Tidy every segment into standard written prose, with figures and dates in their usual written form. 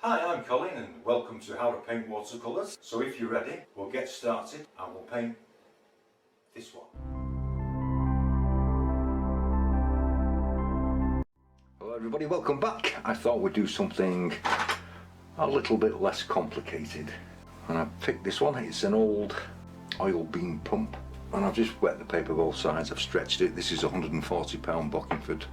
Hi, I'm Colin and welcome to How to Paint Watercolors. So if you're ready, we'll get started and we'll paint this one. Hello everybody, welcome back. I thought we'd do something a little bit less complicated. And I've picked this one. It's an old oil beam pump. And I've just wet the paper both sides. I've stretched it. This is £140 Bockingford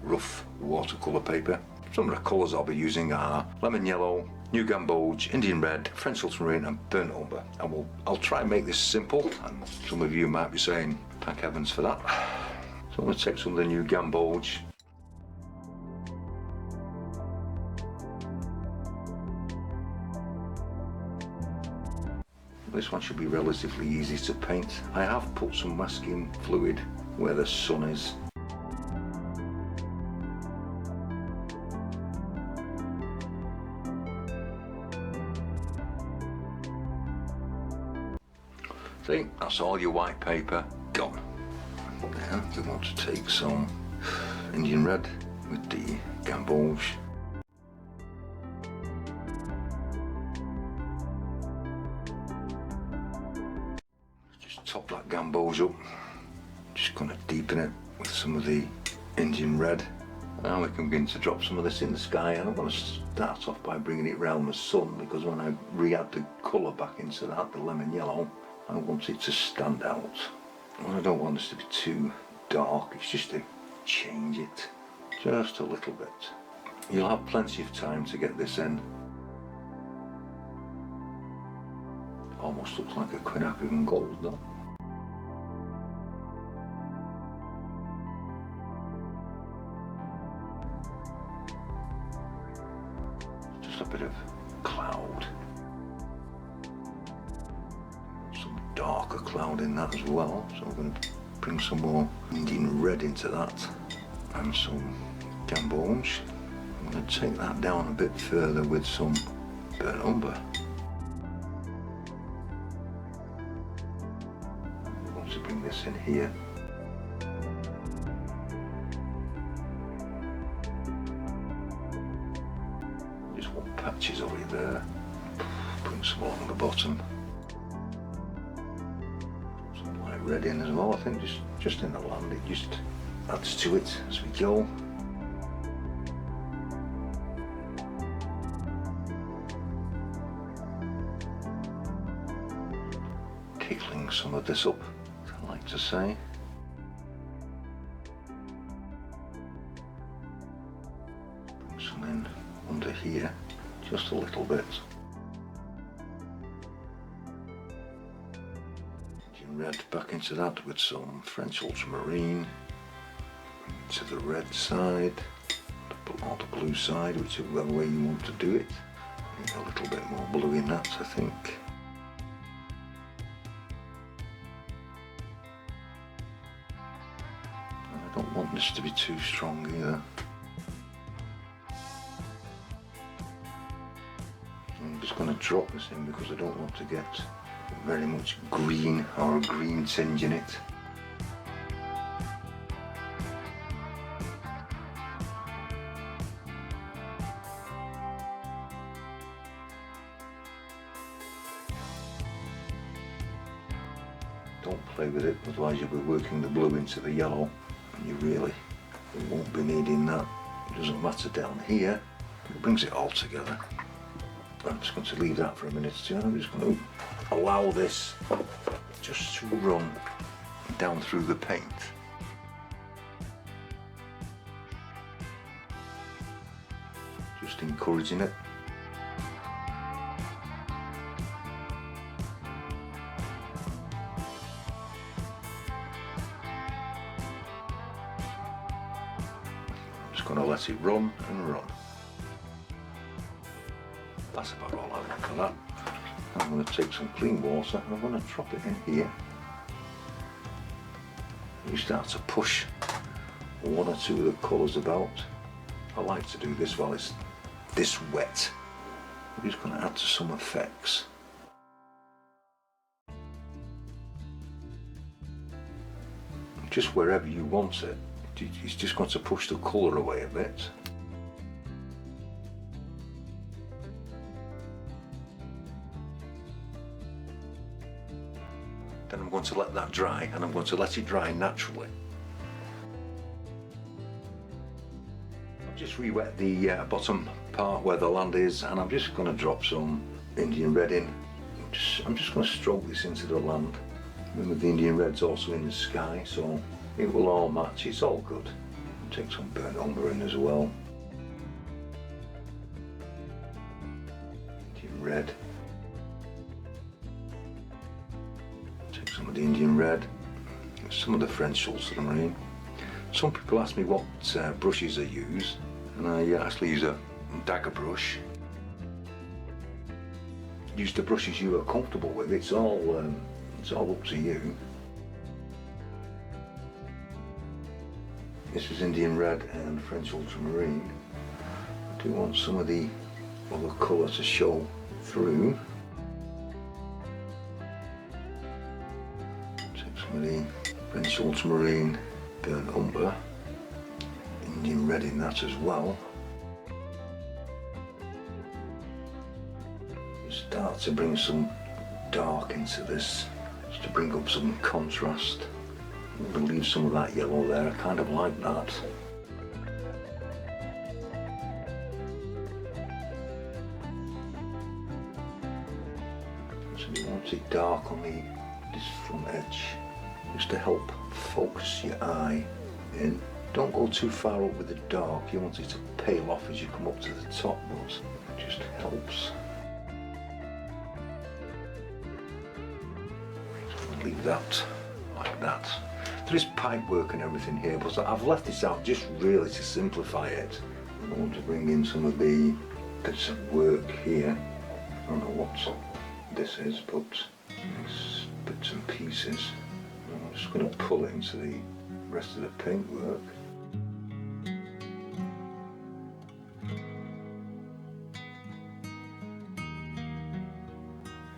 rough watercolour paper. Some of the colours I'll be using are lemon yellow, new gamboge, Indian red, French ultramarine and burnt umber. And I'll try and make this simple, and some of you might be saying thank heavens for that. So I'm going to take some of the new gamboge. This one should be relatively easy to paint. I have put some masking fluid where the sun is. See, that's all your white paper gone. Then you want to take some Indian red with the gamboge. Just top that gamboge up. Just going to deepen it with some of the Indian red. Now we can begin to drop some of this in the sky, and I'm going to start off by bringing it round the sun, because when I re-add the colour back into that, the lemon yellow, I want it to stand out. And I don't want this to be too dark, it's just to change it just a little bit. You'll have plenty of time to get this in. Almost looks like a quinacridone gold though. Just a bit of cloud. Darker cloud in that as well, so I'm going to bring some more Indian red into that and some gamboge. I'm going to take that down a bit further with some burnt umber. I want to bring this in here. Just want patches of it there. Bring some along the bottom. Red in as well. I think just in the land it just adds to it as we go. Tickling some of this up, I like to say. Bring some in under here, just a little bit. Red back into that with some French ultramarine, to the red side or the blue side, whichever way you want to do it. Need a little bit more blue in that, I think. And I don't want this to be too strong either. I'm just going to drop this in because I don't want to get very much green or a green tinge in it. Don't play with it, otherwise you'll be working the blue into the yellow and you really won't be needing that. It doesn't matter down here, it brings it all together. I'm just going to leave that for a minute or two, and I'm just going to allow this just to run down through the paint. Just encouraging it. I'm just going to let it run and run. That's about all I want for that. I'm going to take some clean water and I'm going to drop it in here. You start to push one or two of the colours about. I like to do this while it's this wet. I'm just going to add to some effects. Just wherever you want it. It's just going to push the colour away a bit. Then I'm going to let that dry, and I'm going to let it dry naturally. I've just re-wet the bottom part where the land is, and I'm just going to drop some Indian red in. I'm just going to stroke this into the land. Remember, the Indian red's also in the sky, so it will all match. It's all good. Take some burnt umber in as well. Indian red. Take some of the Indian red. Some of the French ultramarine. Some people ask me what brushes I use, and I actually use a dagger brush. Use the brushes you are comfortable with. It's all up to you. This is Indian red and French ultramarine. I do want some of the other colour to show through. Take some of the French ultramarine, burnt umber, Indian red in that as well. Start to bring some dark into this, just to bring up some contrast. I'm going to leave some of that yellow there, I kind of like that. So you want it dark on this front edge, just to help focus your eye in. Don't go too far up with the dark, you want it to pale off as you come up to the top, but it just helps. Leave that like that. There is pipe work and everything here, but I've left this out just really to simplify it. I want to bring in some of the bits of work here. I don't know what this is, but it's bits and pieces. I'm just going to pull it into the rest of the paintwork.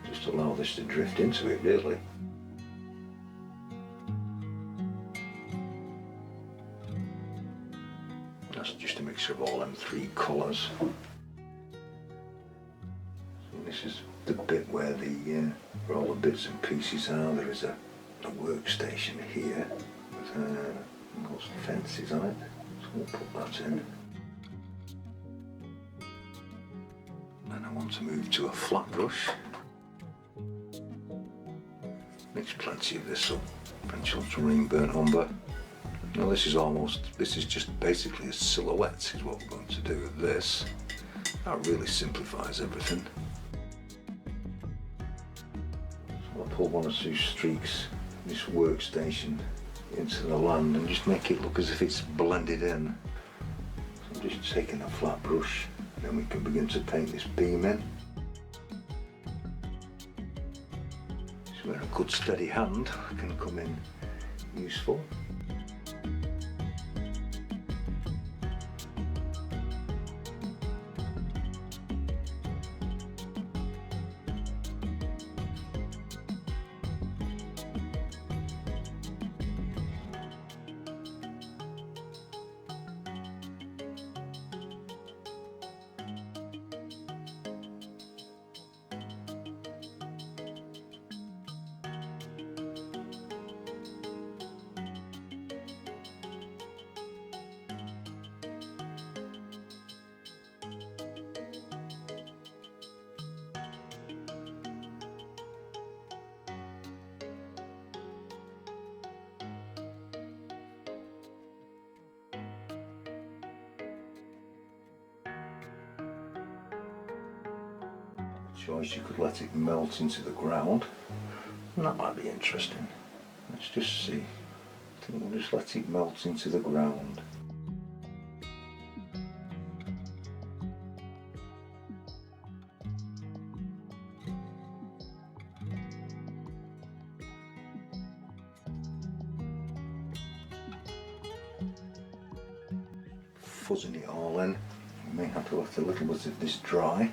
Just allow this to drift into it, really. That's just a mixture of all them three colours. So this is the bit where where all the bits and pieces are. There is a workstation here with lots of fences on it. So we'll put that in. Then I want to move to a flat brush. Mix plenty of this up. French ultramarine, burnt umber. Now this is just basically a silhouette is what we're going to do with this. That really simplifies everything. So I'll pull one or two streaks of this workstation into the land and just make it look as if it's blended in. So I'm just taking a flat brush, and then we can begin to paint this beam in. So where a good steady hand can come in useful. Choice, you could let it melt into the ground, and that might be interesting. Let's just see. I think we'll just let it melt into the ground. Fuzzing it all in. You may have to let a little bit of this dry.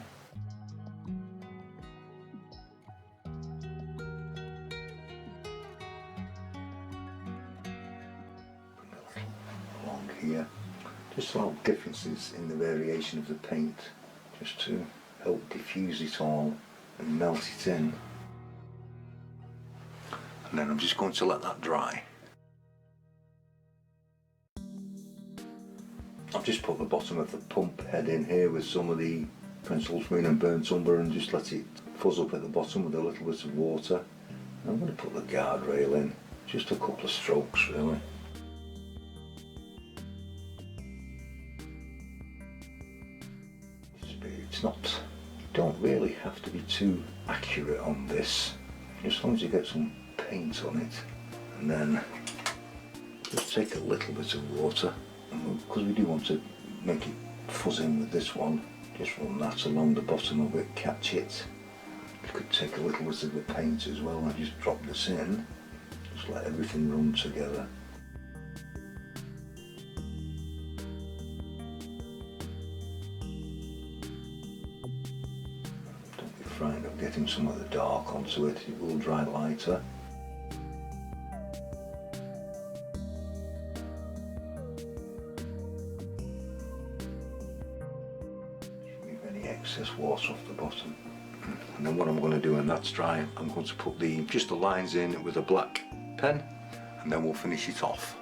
Here, just little differences in the variation of the paint, just to help diffuse it all and melt it in. and then I'm just going to let that dry. I've just put the bottom of the pump head in here with some of the French ultramarine and burnt umber and just let it fuzz up at the bottom with a little bit of water. And I'm going to put the guardrail in, just a couple of strokes really. It's not, you don't really have to be too accurate on this, as long as you get some paint on it. And then just take a little bit of water, because we do want to make it fuzz in with this one, just run that along the bottom of it, catch it. You could take a little bit of the paint as well and just drop this in, just let everything run together. Don't be frightened of getting some of the dark onto it, it will dry lighter. Excess water off the bottom, and then what I'm going to do when that's dry, I'm going to put just the lines in with a black pen, and then we'll finish it off.